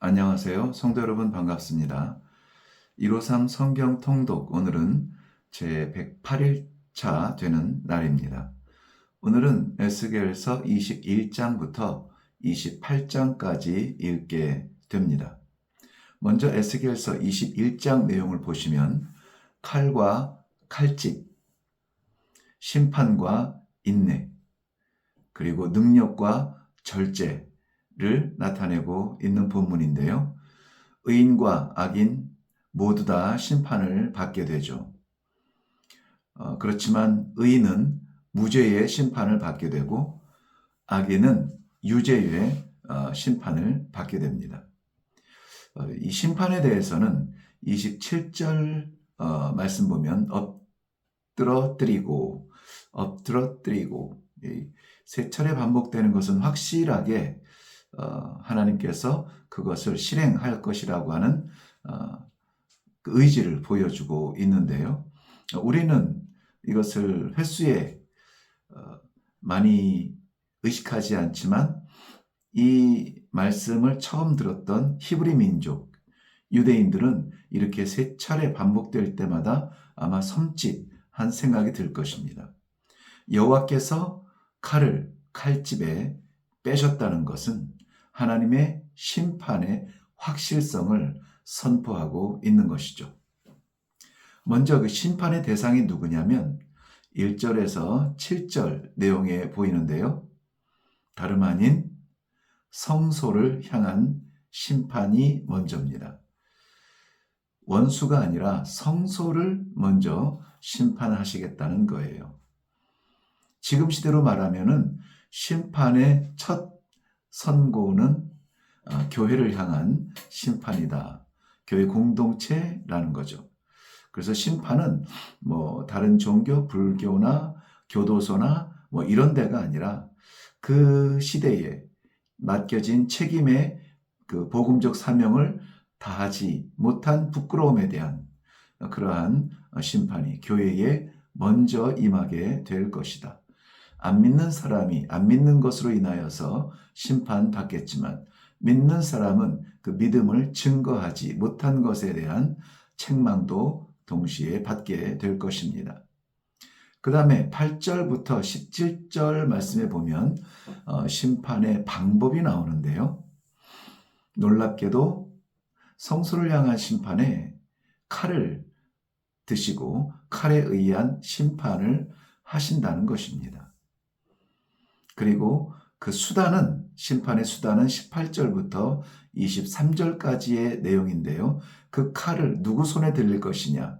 안녕하세요. 성도 여러분 반갑습니다. 153 성경 통독 오늘은 제 108일차 되는 날입니다. 오늘은 에스겔서 21장부터 28장까지 읽게 됩니다. 먼저 에스겔서 21장 내용을 보시면 칼과 칼집, 심판과 인내, 그리고 능력과 절제를 나타내고 있는 본문인데요. 의인과 악인 모두 다 심판을 받게 되죠. 그렇지만 의인은 무죄의 심판을 받게 되고 악인은 유죄의 심판을 받게 됩니다. 이 심판에 대해서는 27절 말씀 보면 엎드러뜨리고 세 차례 반복되는 것은 확실하게 하나님께서 그것을 실행할 것이라고 하는 그 의지를 보여주고 있는데요. 우리는 이것을 횟수에 많이 의식하지 않지만 이 말씀을 처음 들었던 히브리 민족, 유대인들은 이렇게 세 차례 반복될 때마다 아마 섬찟한 생각이 들 것입니다. 여호와께서 칼을 칼집에 빼셨다는 것은 하나님의 심판의 확실성을 선포하고 있는 것이죠. 먼저 그 심판의 대상이 누구냐면 1절에서 7절 내용에 보이는데요. 다름 아닌 성소를 향한 심판이 먼저입니다. 원수가 아니라 성소를 먼저 심판하시겠다는 거예요. 지금 시대로 말하면은 심판의 첫 선고는 교회를 향한 심판이다. 교회 공동체라는 거죠. 그래서 심판은 뭐 다른 종교, 불교나 교도소나 뭐 이런 데가 아니라 그 시대에 맡겨진 책임의 그 복음적 사명을 다하지 못한 부끄러움에 대한 그러한 심판이 교회에 먼저 임하게 될 것이다. 안 믿는 사람이 안 믿는 것으로 인하여서 심판받겠지만 믿는 사람은 그 믿음을 증거하지 못한 것에 대한 책망도 동시에 받게 될 것입니다. 그 다음에 8절부터 17절 말씀에 보면 심판의 방법이 나오는데요. 놀랍게도 성소를 향한 심판에 칼을 드시고 칼에 의한 심판을 하신다는 것입니다. 그리고 그 수단은 심판의 수단은 18절부터 23절까지의 내용인데요. 그 칼을 누구 손에 들릴 것이냐?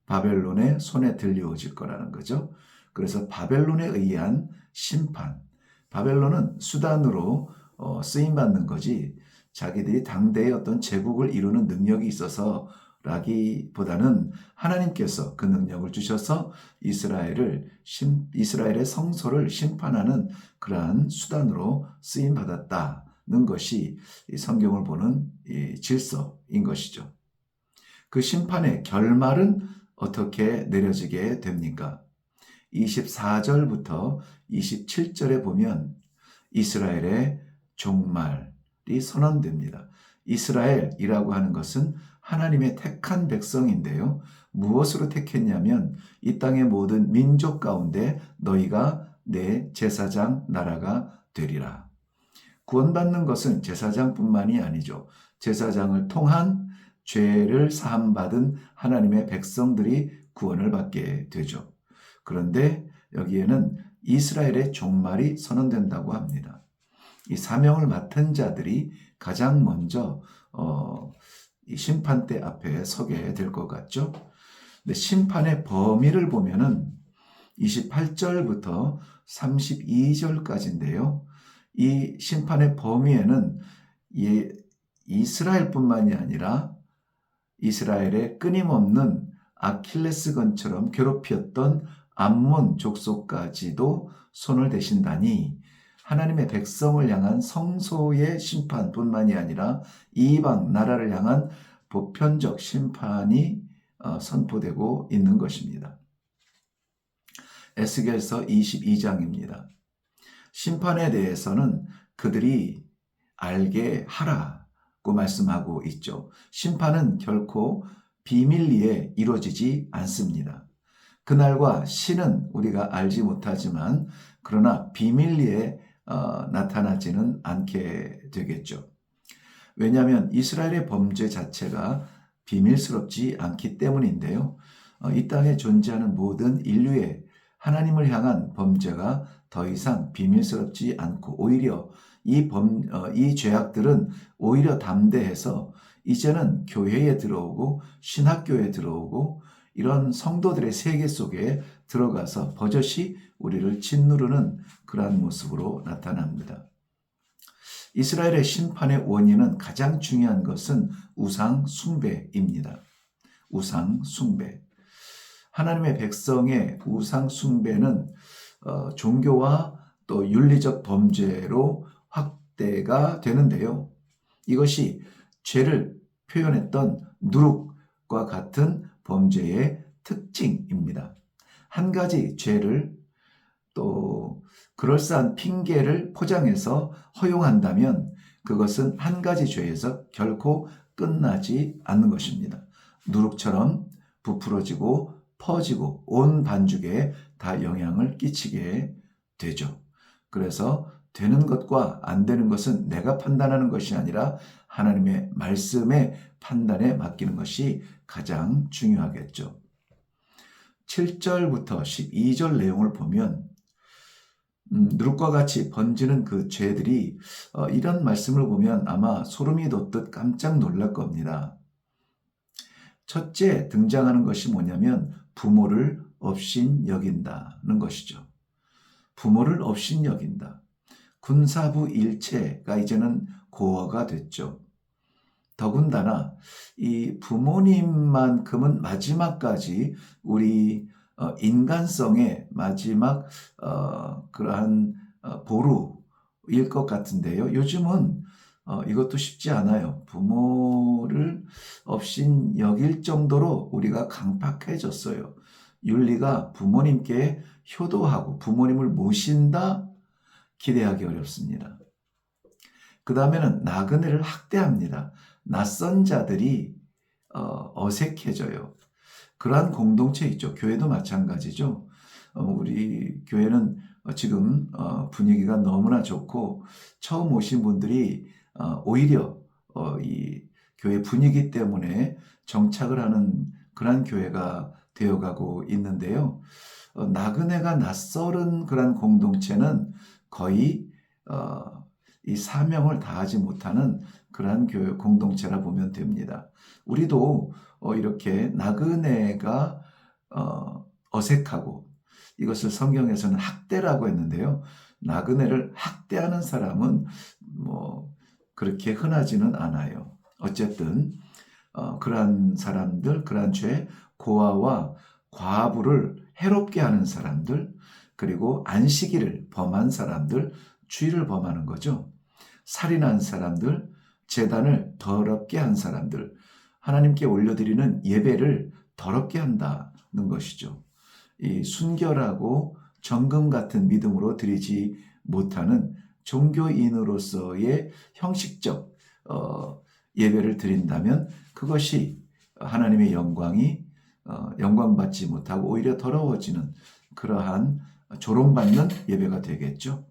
바벨론의 손에 들려질 거라는 거죠. 그래서 바벨론에 의한 심판. 바벨론은 수단으로 쓰임받는 거지 자기들이 당대의 어떤 제국을 이루는 능력이 있어서 라기보다는 하나님께서 그 능력을 주셔서 이스라엘의 성소를 심판하는 그러한 수단으로 쓰임 받았다는 것이 이 성경을 보는 이 질서인 것이죠. 그 심판의 결말은 어떻게 내려지게 됩니까? 24절부터 27절에 보면 이스라엘의 종말이 선언됩니다. 이스라엘이라고 하는 것은 하나님의 택한 백성인데요. 무엇으로 택했냐면 이 땅의 모든 민족 가운데 너희가 내 제사장 나라가 되리라. 구원받는 것은 제사장뿐만이 아니죠. 제사장을 통한 죄를 사함받은 하나님의 백성들이 구원을 받게 되죠. 그런데 여기에는 이스라엘의 종말이 선언된다고 합니다. 이 사명을 맡은 자들이 가장 먼저 이 심판대 앞에 서게 될 것 같죠. 근데 심판의 범위를 보면은 28절부터 32절까지인데요. 이 심판의 범위에는 이스라엘뿐만이 아니라 이스라엘의 끊임없는 아킬레스건처럼 괴롭혔던 암몬 족속까지도 손을 대신다니 하나님의 백성을 향한 성소의 심판뿐만이 아니라 이방 나라를 향한 보편적 심판이 선포되고 있는 것입니다. 에스겔서 22장입니다. 심판에 대해서는 그들이 알게 하라 말씀하고 있죠. 심판은 결코 비밀리에 이루어지지 않습니다. 그날과 시는 우리가 알지 못하지만 그러나 비밀리에 나타나지는 않게 되겠죠. 왜냐하면 이스라엘의 범죄 자체가 비밀스럽지 않기 때문인데요. 이 땅에 존재하는 모든 인류의 하나님을 향한 범죄가 더 이상 비밀스럽지 않고 오히려 이 죄악들은 오히려 담대해서 이제는 교회에 들어오고 신학교에 들어오고 이런 성도들의 세계 속에 들어가서 버젓이 우리를 짓누르는 그러한 모습으로 나타납니다. 이스라엘의 심판의 원인은 가장 중요한 것은 우상 숭배입니다. 우상 숭배. 하나님의 백성의 우상 숭배는 종교와 또 윤리적 범죄로 확대가 되는데요. 이것이 죄를 표현했던 누룩과 같은 범죄의 특징입니다. 한 가지 죄를 또 그럴싸한 핑계를 포장해서 허용한다면 그것은 한 가지 죄에서 결코 끝나지 않는 것입니다. 누룩처럼 부풀어지고 퍼지고 온 반죽에 다 영향을 끼치게 되죠. 그래서 되는 것과 안 되는 것은 내가 판단하는 것이 아니라 하나님의 말씀의 판단에 맡기는 것이 가장 중요하겠죠. 7절부터 12절 내용을 보면 누룩과 같이 번지는 그 죄들이 이런 말씀을 보면 아마 소름이 돋듯 깜짝 놀랄 겁니다. 첫째 등장하는 것이 뭐냐면 부모를 업신여긴다는 것이죠. 부모를 업신여긴다. 군사부 일체가 이제는 고어가 됐죠. 더군다나 이 부모님만큼은 마지막까지 우리 인간성의 마지막 그러한 보루일 것 같은데요. 요즘은 이것도 쉽지 않아요. 부모를 업신 여길 정도로 우리가 강팍해졌어요. 윤리가 부모님께 효도하고 부모님을 모신다 기대하기 어렵습니다. 그 다음에는 나그네를 학대합니다. 낯선 자들이 어색해져요. 그러한 공동체 있죠. 교회도 마찬가지죠. 우리 교회는 지금 분위기가 너무나 좋고 처음 오신 분들이 오히려 이 교회 분위기 때문에 정착을 하는 그런 교회가 되어가고 있는데요. 나그네가 낯설은 그런 공동체는 거의 이 사명을 다하지 못하는 그러한 교회 공동체라 보면 됩니다. 우리도 이렇게 나그네가 어색하고 이것을 성경에서는 학대라고 했는데요. 나그네를 학대하는 사람은 그렇게 흔하지는 않아요. 어쨌든 그러한 사람들, 그러한 죄, 고아와 과부를 해롭게 하는 사람들, 그리고 안식일을 범한 사람들, 주일을 범하는 거죠. 살인한 사람들, 제단을 더럽게 한 사람들, 하나님께 올려드리는 예배를 더럽게 한다는 것이죠. 이 순결하고 정금 같은 믿음으로 드리지 못하는 종교인으로서의 형식적 예배를 드린다면 그것이 하나님의 영광받지 못하고 오히려 더러워지는 그러한 조롱받는 예배가 되겠죠.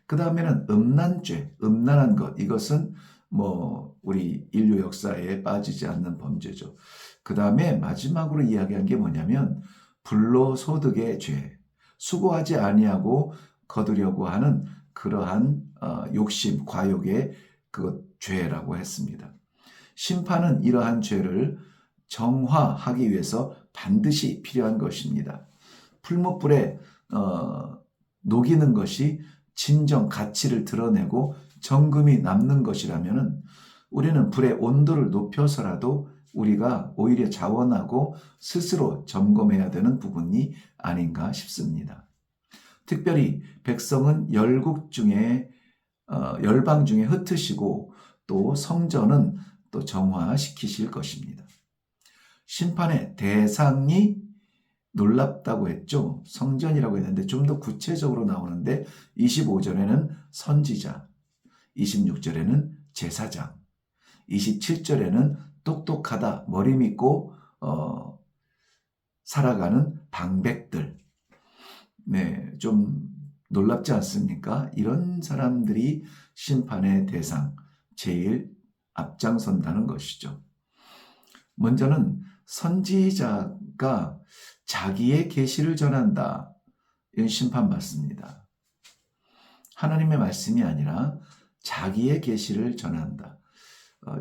그 다음에는 음란죄, 음란한 것, 이것은 우리 인류 역사에 빠지지 않는 범죄죠. 그 다음에 마지막으로 이야기한 게 뭐냐면 불로소득의 죄, 수고하지 아니하고 거두려고 하는 그러한 욕심, 과욕의 그 죄라고 했습니다. 심판은 이러한 죄를 정화하기 위해서 반드시 필요한 것입니다. 풀무불에 녹이는 것이 진정 가치를 드러내고 정금이 남는 것이라면 우리는 불의 온도를 높여서라도 우리가 오히려 자원하고 스스로 점검해야 되는 부분이 아닌가 싶습니다. 특별히 백성은 열방 중에 흩으시고 또 성전은 또 정화시키실 것입니다. 심판의 대상이 놀랍다고 했죠. 성전이라고 했는데 좀 더 구체적으로 나오는데 25절에는 선지자, 26절에는 제사장, 27절에는 똑똑하다, 머리 믿고 살아가는 방백들. 네, 좀 놀랍지 않습니까? 이런 사람들이 심판의 대상, 제일 앞장선다는 것이죠. 먼저는 선지자가 자기의 계시를 전한다. 이런 심판받습니다. 하나님의 말씀이 아니라 자기의 계시를 전한다.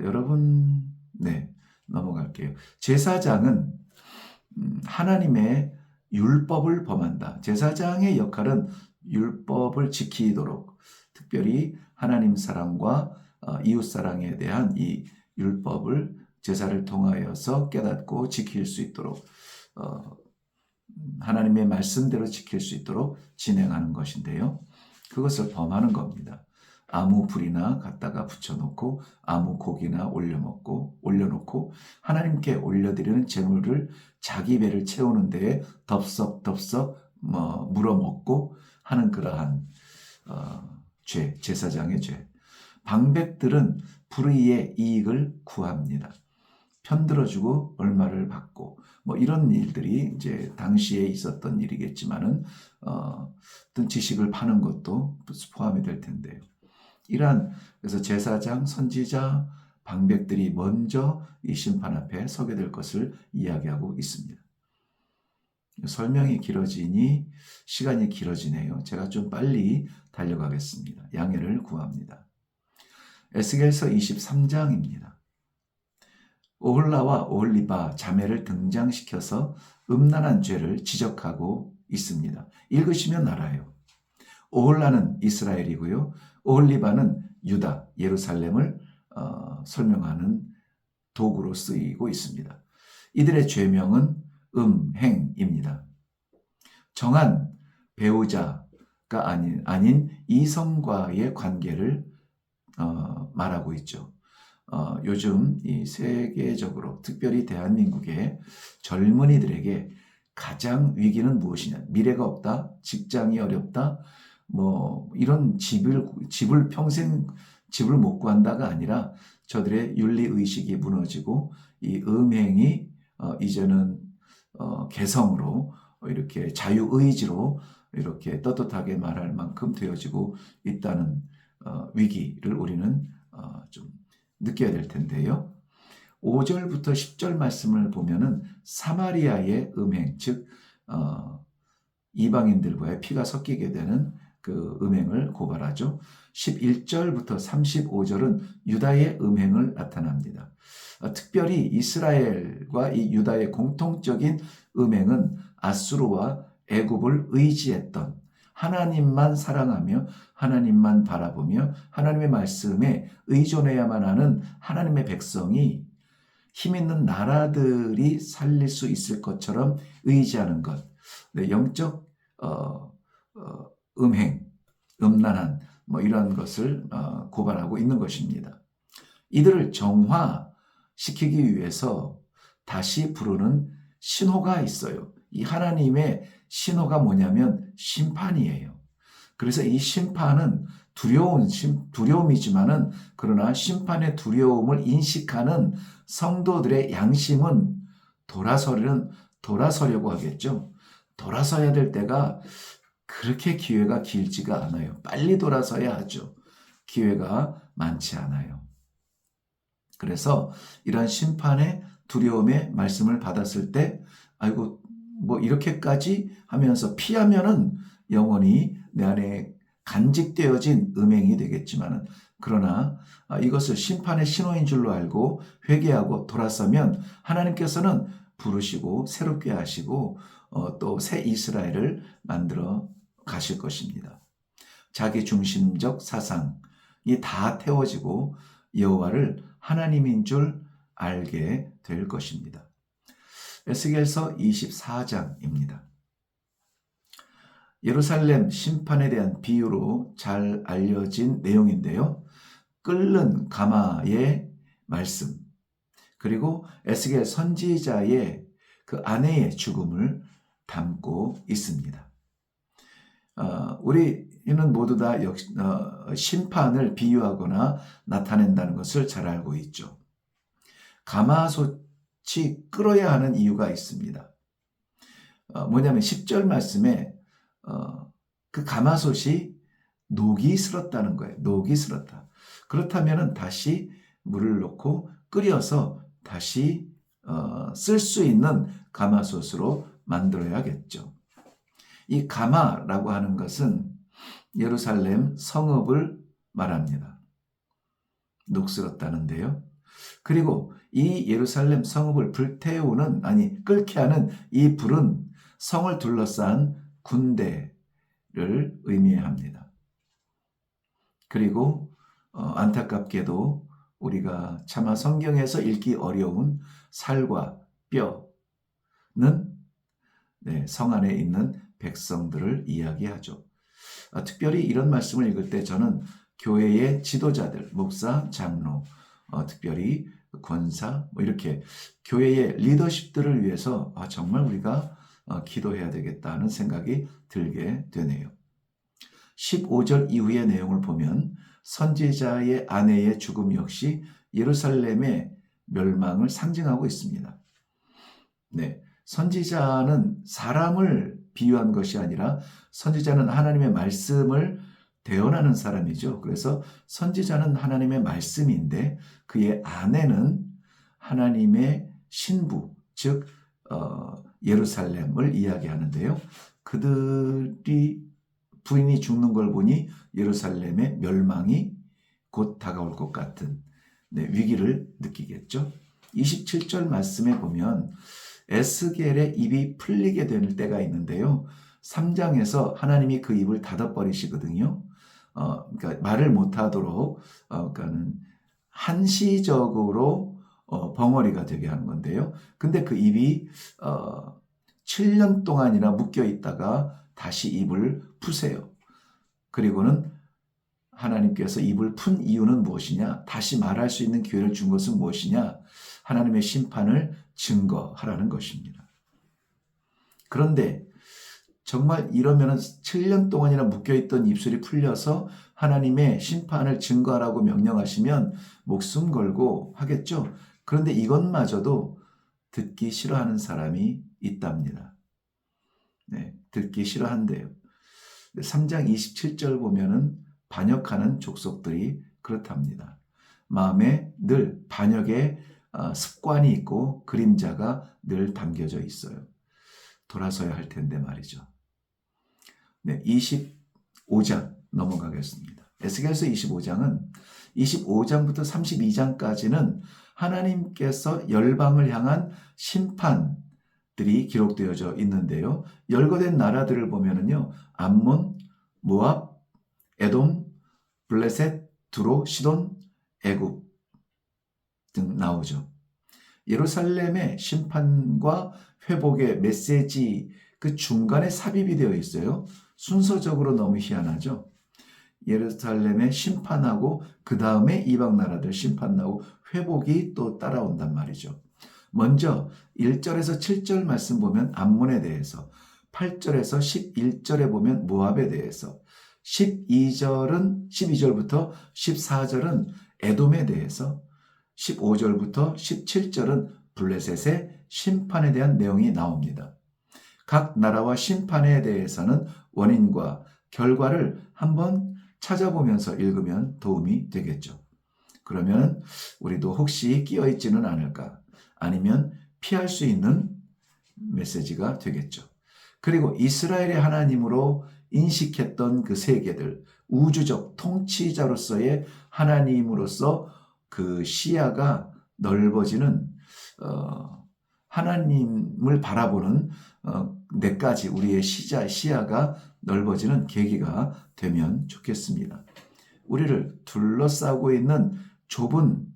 여러분, 네, 넘어갈게요. 제사장은 하나님의 율법을 범한다. 제사장의 역할은 율법을 지키도록, 특별히 하나님 사랑과 이웃 사랑에 대한 이 율법을 제사를 통하여서 깨닫고 지킬 수 있도록, 하나님의 말씀대로 지킬 수 있도록 진행하는 것인데요. 그것을 범하는 겁니다. 아무 불이나 갖다가 붙여놓고 아무 고기나 올려놓고 하나님께 올려드리는 제물을 자기 배를 채우는 데에 덥석덥석 물어먹고 하는 그러한 죄, 제사장의 죄. 방백들은 불의의 이익을 구합니다. 편들어주고 얼마를 받고 이런 일들이 이제 당시에 있었던 일이겠지만은 어떤 지식을 파는 것도 포함이 될 텐데요. 그래서 제사장, 선지자, 방백들이 먼저 이 심판 앞에 서게 될 것을 이야기하고 있습니다. 설명이 길어지니 시간이 길어지네요. 제가 좀 빨리 달려가겠습니다. 양해를 구합니다. 에스겔서 23장입니다. 오홀라와 오홀리바 자매를 등장시켜서 음란한 죄를 지적하고 있습니다. 읽으시면 알아요. 오홀라는 이스라엘이고요. 오홀리바는 유다, 예루살렘을 설명하는 도구로 쓰이고 있습니다. 이들의 죄명은 음행입니다. 정한 배우자가 아닌 이성과의 관계를 말하고 있죠. 요즘 이 세계적으로 특별히 대한민국의 젊은이들에게 가장 위기는 무엇이냐? 미래가 없다, 직장이 어렵다, 이런 집을 평생 집을 못 구한다가 아니라 저들의 윤리 의식이 무너지고 이 음행이 이제는 개성으로 이렇게 자유 의지로 이렇게 떳떳하게 말할 만큼 되어지고 있다는 위기를 우리는 좀 느껴야 될 텐데요. 5절부터 10절 말씀을 보면은 사마리아의 음행, 즉 이방인들과의 피가 섞이게 되는 그 음행을 고발하죠. 11절부터 35절은 유다의 음행을 나타납니다. 특별히 이스라엘과 이 유다의 공통적인 음행은 아수르와 애굽을 의지했던, 하나님만 사랑하며 하나님만 바라보며 하나님의 말씀에 의존해야만 하는 하나님의 백성이 힘있는 나라들이 살릴 수 있을 것처럼 의지하는 것. 영적 음행, 음란한 이런 것을 고발하고 있는 것입니다. 이들을 정화시키기 위해서 다시 부르는 신호가 있어요. 이 하나님의 신호가 뭐냐면 심판이에요. 그래서 이 심판은 두려움이지만은 그러나 심판의 두려움을 인식하는 성도들의 양심은 돌아서려고 하겠죠. 돌아서야 될 때가 그렇게 기회가 길지가 않아요. 빨리 돌아서야 하죠. 기회가 많지 않아요. 그래서 이러한 심판의 두려움의 말씀을 받았을 때 아이고 이렇게까지 하면서 피하면은 영원히 내 안에 간직되어진 음행이 되겠지만은 그러나 이것을 심판의 신호인 줄로 알고 회개하고 돌아서면 하나님께서는 부르시고 새롭게 하시고 또 새 이스라엘을 만들어 가실 것입니다. 자기 중심적 사상이 다 태워지고 여호와를 하나님인 줄 알게 될 것입니다. 에스겔서 24장입니다. 예루살렘 심판에 대한 비유로 잘 알려진 내용인데요. 끓는 가마의 말씀, 그리고 에스겔 선지자의 그 아내의 죽음을 담고 있습니다. 우리 이는 모두 다 심판을 비유하거나 나타낸다는 것을 잘 알고 있죠. 가마솥이 끓어야 하는 이유가 있습니다. 뭐냐면 10절 말씀에 그 가마솥이 녹이 슬었다는 거예요. 녹이 슬었다. 그렇다면 다시 물을 넣고 끓여서 다시 쓸 수 있는 가마솥으로 만들어야겠죠. 이 가마라고 하는 것은 예루살렘 성읍을 말합니다. 녹슬었다는데요. 그리고 이 예루살렘 성읍을 불태우는, 끓게 하는 이 불은 성을 둘러싼 군대를 의미합니다. 그리고 안타깝게도 우리가 차마 성경에서 읽기 어려운 살과 뼈는 성 안에 있는 백성들을 이야기하죠. 특별히 이런 말씀을 읽을 때 저는 교회의 지도자들, 목사, 장로, 특별히 권사, 이렇게 교회의 리더십들을 위해서 정말 우리가 기도해야 되겠다는 생각이 들게 되네요. 15절 이후의 내용을 보면 선지자의 아내의 죽음 역시 예루살렘의 멸망을 상징하고 있습니다. 선지자는 사람을 비유한 것이 아니라 선지자는 하나님의 말씀을 대언하는 사람이죠. 그래서 선지자는 하나님의 말씀인데 그의 아내는 하나님의 신부, 즉 예루살렘을 이야기하는데요. 그들이 부인이 죽는 걸 보니 예루살렘의 멸망이 곧 다가올 것 같은 위기를 느끼겠죠. 27절 말씀에 보면 에스겔의 입이 풀리게 되는 때가 있는데요. 3장에서 하나님이 그 입을 닫아버리시거든요. 그러니까 말을 못하도록, 그러니까는 한시적으로 벙어리가 되게 하는 건데요. 근데 그 입이 7년 동안이나 묶여 있다가 다시 입을 푸세요. 그리고는 하나님께서 입을 푼 이유는 무엇이냐? 다시 말할 수 있는 기회를 준 것은 무엇이냐? 하나님의 심판을 증거하라는 것입니다. 그런데 정말 이러면 7년 동안이나 묶여있던 입술이 풀려서 하나님의 심판을 증거하라고 명령하시면 목숨 걸고 하겠죠. 그런데 이것마저도 듣기 싫어하는 사람이 있답니다. 듣기 싫어한대요. 3장 27절 보면은 반역하는 족속들이 그렇답니다. 마음에 늘 반역의 습관이 있고 그림자가 늘 담겨져 있어요. 돌아서야 할 텐데 말이죠. 25장 넘어가겠습니다. 에스겔서 25장은 25장부터 32장까지는 하나님께서 열방을 향한 심판들이 기록되어져 있는데요. 열거된 나라들을 보면은요, 암몬, 모압, 에돔, 블레셋, 두로, 시돈, 애굽 등 나오죠. 예루살렘의 심판과 회복의 메시지 그 중간에 삽입이 되어 있어요. 순서적으로 너무 희한하죠. 예루살렘의 심판하고 그 다음에 이방 나라들 심판하고 회복이 또 따라온단 말이죠. 먼저 1절에서 7절 말씀 보면 암몬에 대해서, 8절에서 11절에 보면 모압에 대해서, 12절부터 14절은 에돔에 대해서, 15절부터 17절은 블레셋의 심판에 대한 내용이 나옵니다. 각 나라와 심판에 대해서는 원인과 결과를 한번 찾아보면서 읽으면 도움이 되겠죠. 그러면 우리도 혹시 끼어있지는 않을까? 아니면 피할 수 있는 메시지가 되겠죠. 그리고 이스라엘의 하나님으로 인식했던 그 세계들, 우주적 통치자로서의 하나님으로서 그 시야가 넓어지는 하나님을 바라보는 내까지 우리의 시야가 넓어지는 계기가 되면 좋겠습니다. 우리를 둘러싸고 있는 좁은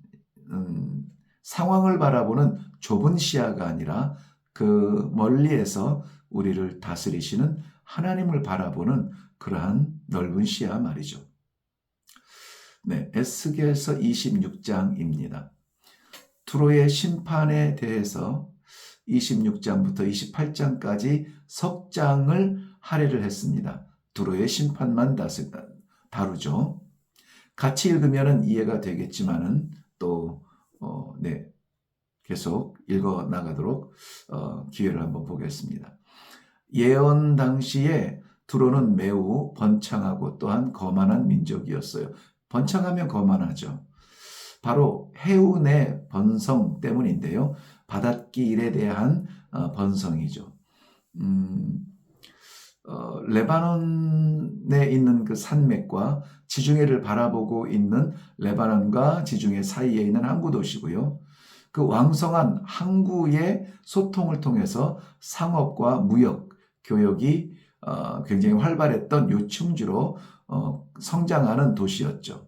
상황을 바라보는 좁은 시야가 아니라 그 멀리에서 우리를 다스리시는 하나님을 바라보는 그러한 넓은 시야 말이죠. 에스겔서 26장입니다. 두로의 심판에 대해서 26장부터 28장까지 석 장을 할애를 했습니다. 두로의 심판만 다루죠. 같이 읽으면 이해가 되겠지만은 또 네, 계속 읽어 나가도록 기회를 한번 보겠습니다. 예언 당시에 두로는 매우 번창하고 또한 거만한 민족이었어요. 번창하면 거만하죠. 바로 해운의 번성 때문인데요. 바닷길에 대한 번성이죠. 레바논에 있는 그 산맥과 지중해를 바라보고 있는 레바논과 지중해 사이에 있는 항구 도시고요. 그 왕성한 항구의 소통을 통해서 상업과 무역, 교역이 굉장히 활발했던 요충지로 성장하는 도시였죠.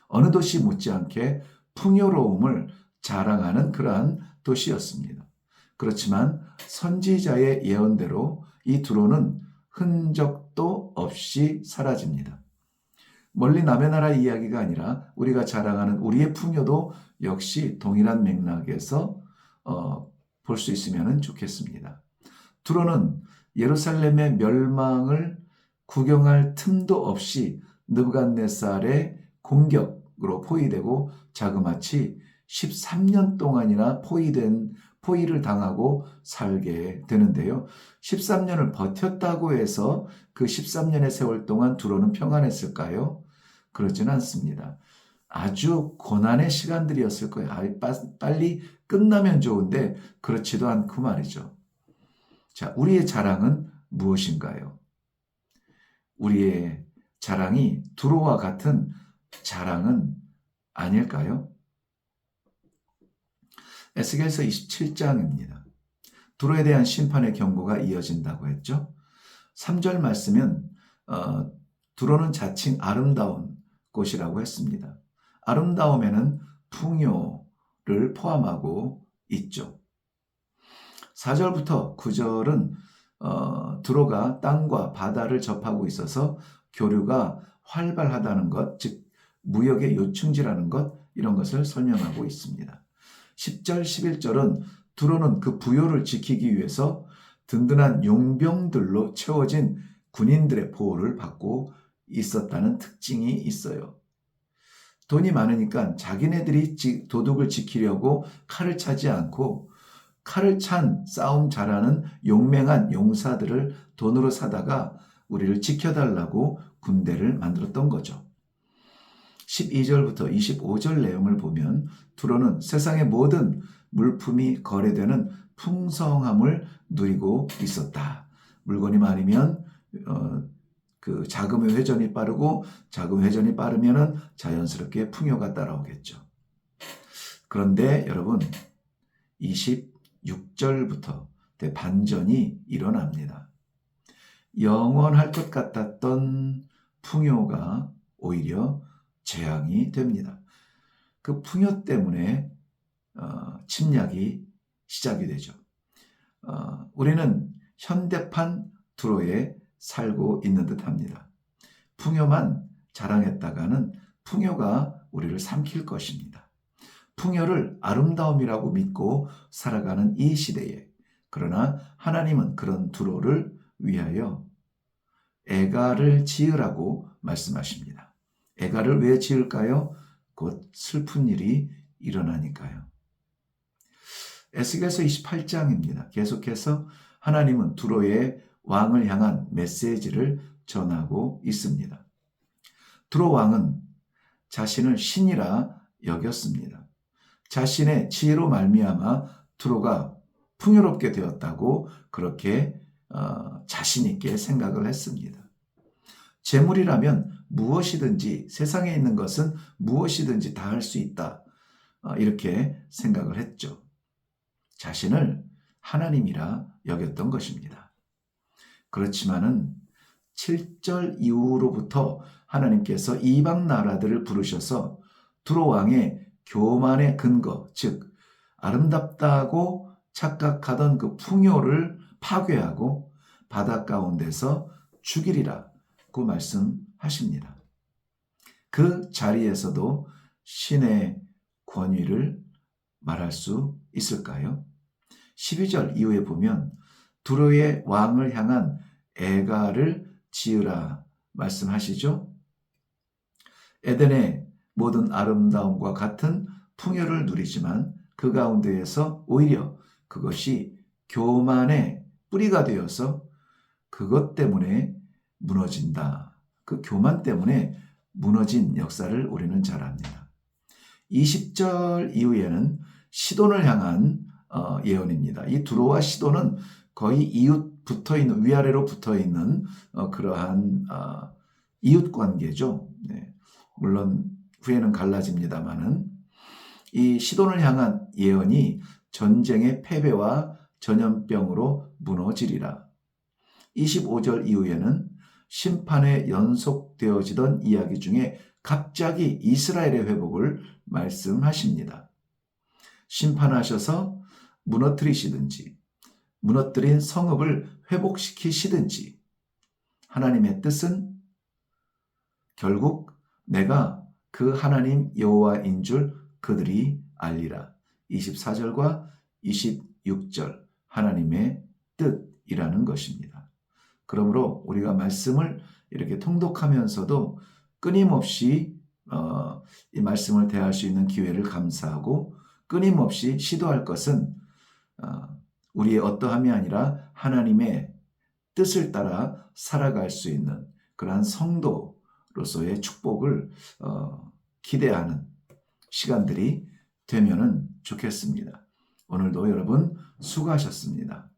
어느 도시 못지않게 풍요로움을 자랑하는 그러한 도시였습니다. 그렇지만 선지자의 예언대로 이 두로는 흔적도 없이 사라집니다. 멀리 남의 나라 이야기가 아니라 우리가 자랑하는 우리의 풍요도 역시 동일한 맥락에서 볼 수 있으면 좋겠습니다. 두로는 예루살렘의 멸망을 구경할 틈도 없이 느부갓네살의 공격으로 포위되고 자그마치 13년 동안이나 포위를 당하고 살게 되는데요. 13년을 버텼다고 해서 그 13년의 세월 동안 두로는 평안했을까요? 그렇지는 않습니다. 아주 고난의 시간들이었을 거예요. 빨리 끝나면 좋은데 그렇지도 않고 말이죠. 자, 우리의 자랑은 무엇인가요? 우리의 자랑이 두로와 같은 자랑은 아닐까요? 에스겔서 27장입니다. 두로에 대한 심판의 경고가 이어진다고 했죠. 3절 말씀은 두로는 자칭 아름다운 곳이라고 했습니다. 아름다움에는 풍요를 포함하고 있죠. 4절부터 9절은 두로가 땅과 바다를 접하고 있어서 교류가 활발하다는 것, 즉 무역의 요충지라는 것, 이런 것을 설명하고 있습니다. 10절, 11절은 두로는 그 부요를 지키기 위해서 든든한 용병들로 채워진 군인들의 보호를 받고 있었다는 특징이 있어요. 돈이 많으니까 자기네들이 도둑을 지키려고 칼을 차지 않고 칼을 찬 싸움 잘하는 용맹한 용사들을 돈으로 사다가 우리를 지켜달라고 군대를 만들었던 거죠. 12절부터 25절 내용을 보면 두로는 세상의 모든 물품이 거래되는 풍성함을 누리고 있었다. 물건이 많으면 그 자금의 회전이 빠르고 자금 회전이 빠르면 자연스럽게 풍요가 따라오겠죠. 그런데 여러분 26절부터 반전이 일어납니다. 영원할 것 같았던 풍요가 오히려 재앙이 됩니다. 그 풍요 때문에 침략이 시작이 되죠. 우리는 현대판 두로에 살고 있는 듯합니다. 풍요만 자랑했다가는 풍요가 우리를 삼킬 것입니다. 풍요를 아름다움이라고 믿고 살아가는 이 시대에, 그러나 하나님은 그런 두로를 위하여 애가를 지으라고 말씀하십니다. 애가를 왜 지을까요? 곧 슬픈 일이 일어나니까요. 에스겔서 28장입니다. 계속해서 하나님은 두로의 왕을 향한 메시지를 전하고 있습니다. 두로 왕은 자신을 신이라 여겼습니다. 자신의 지혜로 말미암아 두로가 풍요롭게 되었다고 그렇게 자신 있게 생각을 했습니다. 재물이라면 무엇이든지, 세상에 있는 것은 무엇이든지 다 할 수 있다, 이렇게 생각을 했죠. 자신을 하나님이라 여겼던 것입니다. 그렇지만은 7절 이후로부터 하나님께서 이방 나라들을 부르셔서 두로 왕의 교만의 근거, 즉 아름답다고 착각하던 그 풍요를 파괴하고 바다 가운데서 죽이리라고 말씀하십니다. 그 자리에서도 신의 권위를 말할 수 있을까요? 12절 이후에 보면 두로의 왕을 향한 애가를 지으라 말씀하시죠. 에덴의 모든 아름다움과 같은 풍요를 누리지만 그 가운데에서 오히려 그것이 교만의 뿌리가 되어서 그것 때문에 무너진다. 그 교만 때문에 무너진 역사를 우리는 잘 압니다. 20절 이후에는 시돈을 향한 예언입니다. 이 두로와 시돈은 거의 이웃 붙어있는, 위아래로 붙어있는 그러한 이웃 관계죠. 네. 물론 후에는 갈라집니다만은 이 시돈을 향한 예언이 전쟁의 패배와 전염병으로 무너지리라. 25절 이후에는 심판에 연속되어지던 이야기 중에 갑자기 이스라엘의 회복을 말씀하십니다. 심판하셔서 무너뜨리시든지 무너뜨린 성읍을 회복시키시든지 하나님의 뜻은 결국 내가 그 하나님 여호와인 줄 그들이 알리라. 24절과 26절 하나님의 뜻이라는 것입니다. 그러므로 우리가 말씀을 이렇게 통독하면서도 끊임없이 이 말씀을 대할 수 있는 기회를 감사하고 끊임없이 시도할 것은 우리의 어떠함이 아니라 하나님의 뜻을 따라 살아갈 수 있는 그러한 성도로서의 축복을 기대하는 시간들이 되면은 좋겠습니다. 오늘도 여러분 수고하셨습니다.